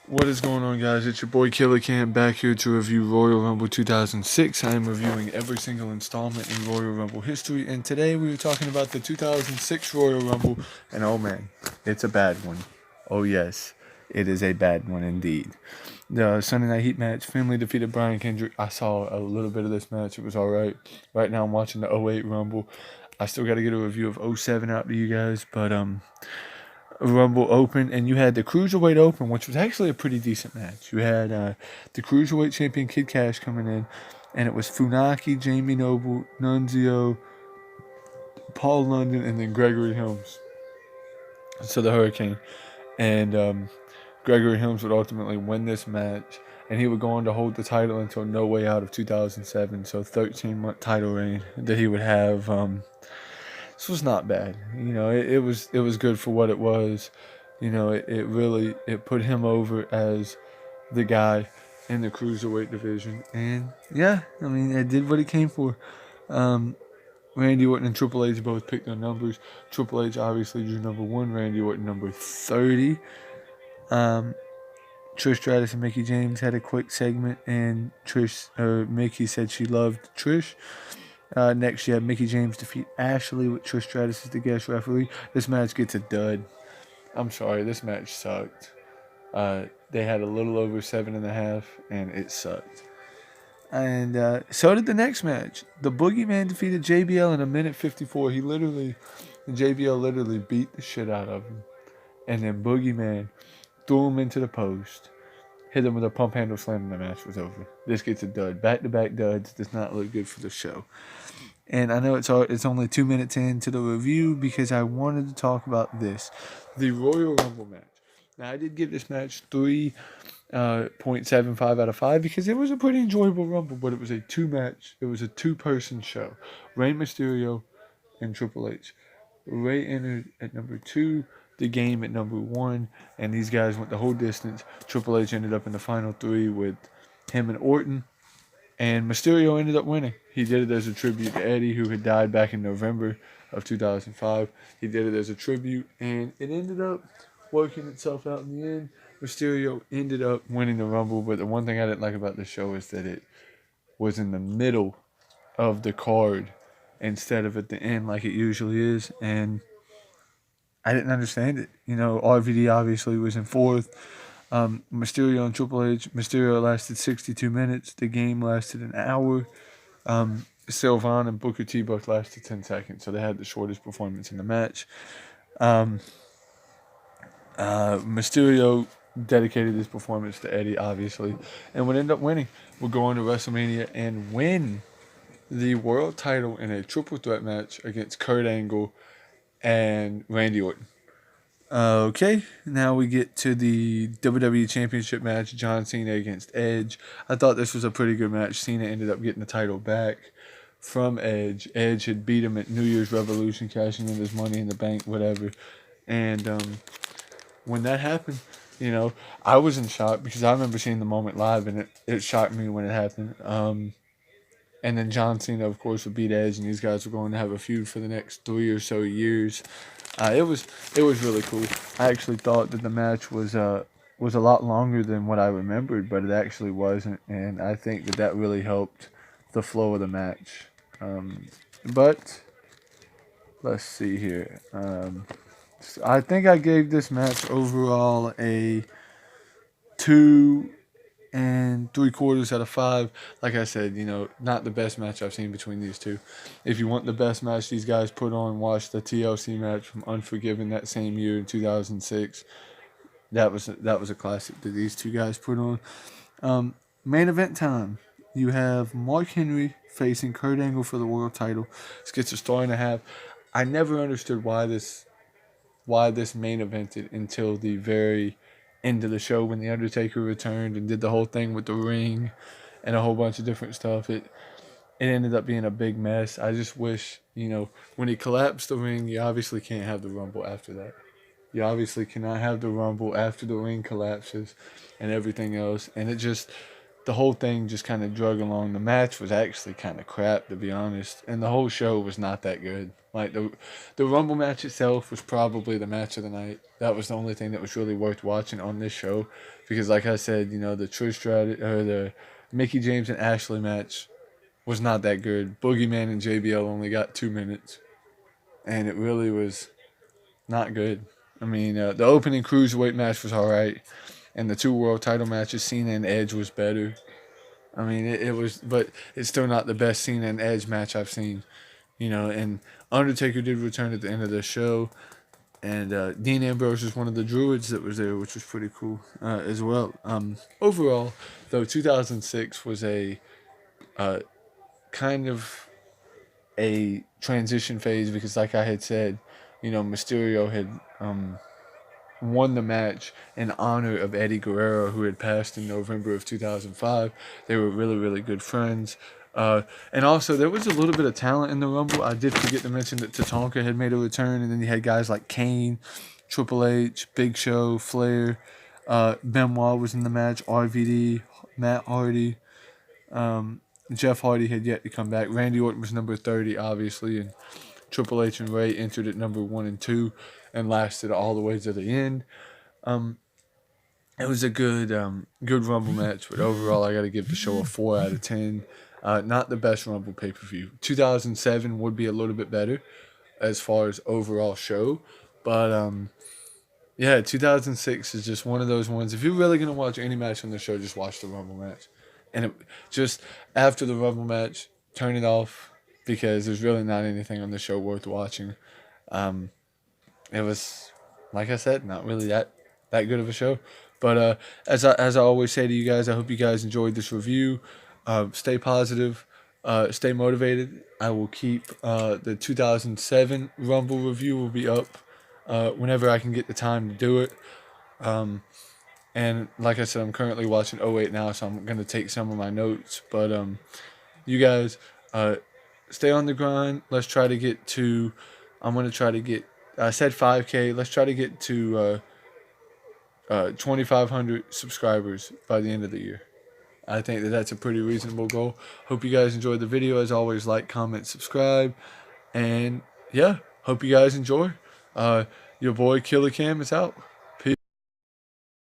What is going on, guys? It's your boy Killer Cam back here to review Royal Rumble 2006. I am reviewing every single installment in Royal Rumble history, and today we are talking about the 2006 Royal Rumble, and oh man, it's a bad one. Oh yes, it is a bad one indeed. The Sunday Night Heat match, Finlay defeated Brian Kendrick. I saw a little bit of this match. It was alright. Right now I'm watching the '08 Rumble. I still got to get a review of '07 out to you guys, but Rumble Open, and you had the Cruiserweight Open, which was actually a pretty decent match. You had the Cruiserweight champion Kid Cash coming in, and it was Funaki, Jamie Noble, Nunzio, Paul London, and then Gregory Helms. So the Hurricane. And Gregory Helms would ultimately win this match, and he would go on to hold the title until No Way Out of 2007. So 13-month title reign that he would have. This was not bad. It was good for what it was. It really put him over as the guy in the cruiserweight division, and yeah, I mean, it did what it came for. Randy Orton and Triple H both picked their numbers. Triple H obviously drew number 1. Randy Orton number 30. Trish Stratus and Mickie James had a quick segment, and Mickie said she loved Trish. Next, you have Mickie James defeat Ashley with Trish Stratus as the guest referee. This match gets a dud. I'm sorry, this match sucked. They had a little over 7.5, and it sucked. And so did the next match. The Boogeyman defeated JBL in 1:54. JBL literally beat the shit out of him. And then Boogeyman threw him into the post, hit him with a pump handle slam, and the match was over. This gets a dud. Back-to-back duds does not look good for the show. And I know it's only 2 minutes into the review because I wanted to talk about this. The Royal Rumble match. Now, I did give this match 3.75 out of 5 because it was a pretty enjoyable Rumble, but it was a two-person show. Rey Mysterio and Triple H. Rey entered at number 2, the Game at number 1, and these guys went the whole distance. Triple H ended up in the final 3 with him and Orton. And Mysterio ended up winning. He did it as a tribute to Eddie, who had died back in November of 2005. He did it as a tribute, and it ended up working itself out in the end. Mysterio ended up winning the Rumble, but the one thing I didn't like about the show is that it was in the middle of the card instead of at the end like it usually is, and I didn't understand it. RVD obviously was in 4th. Mysterio and Triple H. Mysterio lasted 62 minutes. The Game lasted an hour. Sylvan and Booker T both lasted 10 seconds, so they had the shortest performance in the match. Mysterio dedicated his performance to Eddie, obviously, and would end up winning. Would go on to WrestleMania and win the world title in a triple threat match against Kurt Angle and Randy Orton. Okay, now we get to the WWE Championship match, John Cena against Edge. I thought this was a pretty good match. Cena ended up getting the title back from Edge. Edge had beat him at New Year's Revolution, cashing in his Money in the Bank, whatever. And when that happened, I was in shock because I remember seeing the moment live, and it shocked me when it happened. And then John Cena, of course, would beat Edge, and these guys were going to have a feud for the next 3 or so years. It was really cool. I actually thought that the match was a lot longer than what I remembered, but it actually wasn't, and I think that really helped the flow of the match. But let's see here. I think I gave this match overall a 2.75 out of 5. Like I said, not the best match I've seen between these two. If you want the best match these guys put on, watch the TLC match from Unforgiven that same year in 2006. That was a classic that these two guys put on. Main event time. You have Mark Henry facing Kurt Angle for the world title. This gets a star and a half. I never understood why this main evented until the very end of the show when The Undertaker returned and did the whole thing with the ring and a whole bunch of different stuff. It ended up being a big mess. I just wish, when he collapsed the ring, you obviously can't have the Rumble after that. You obviously cannot have the Rumble after the ring collapses and everything else. And it just, the whole thing just kind of drug along. The match was actually kind of crap, to be honest, and the whole show was not that good. Like the Rumble match itself was probably the match of the night. That was the only thing that was really worth watching on this show, because like I said, the Trish Stratus or the Mickey James and Ashley match was not that good. Boogeyman and JBL only got 2 minutes, and it really was not good. I mean, the opening cruiserweight match was all right, and the two world title matches, Cena and Edge, was better. I mean, it was, but it's still not the best Cena and Edge match I've seen. And Undertaker did return at the end of the show, and Dean Ambrose was one of the Druids that was there, which was pretty cool as well. Overall, though, 2006 was a kind of a transition phase because, like I had said, Mysterio had won the match in honor of Eddie Guerrero, who had passed in November of 2005. They were really, really good friends. And also, there was a little bit of talent in the Rumble. I did forget to mention that Tatanka had made a return, and then you had guys like Kane, Triple H, Big Show, Flair. Benoit was in the match, RVD, Matt Hardy. Jeff Hardy had yet to come back. Randy Orton was number 30, obviously, and Triple H and Ray entered at number 1 and 2 and lasted all the way to the end. It was a good Rumble match, but overall I got to give the show a 4 out of 10. Not the best Rumble pay-per-view. 2007 would be a little bit better as far as overall show, but yeah, 2006 is just one of those ones. If you're really going to watch any match on the show, just watch the Rumble match. And just after the Rumble match, turn it off because there's really not anything on the show worth watching. It was, like I said, not really that good of a show. But as I always say to you guys, I hope you guys enjoyed this review. Stay positive. Stay motivated. I will keep the 2007 Rumble review will be up whenever I can get the time to do it. And like I said, I'm currently watching 08 now, so I'm going to take some of my notes. But you guys, stay on the grind. Let's try to get to, I'm going to try to get, I said 5K. Let's try to get to 2,500 subscribers by the end of the year. I think that's a pretty reasonable goal. Hope you guys enjoyed the video. As always, like, comment, subscribe. And yeah, hope you guys enjoy. Your boy Killer Cam is out.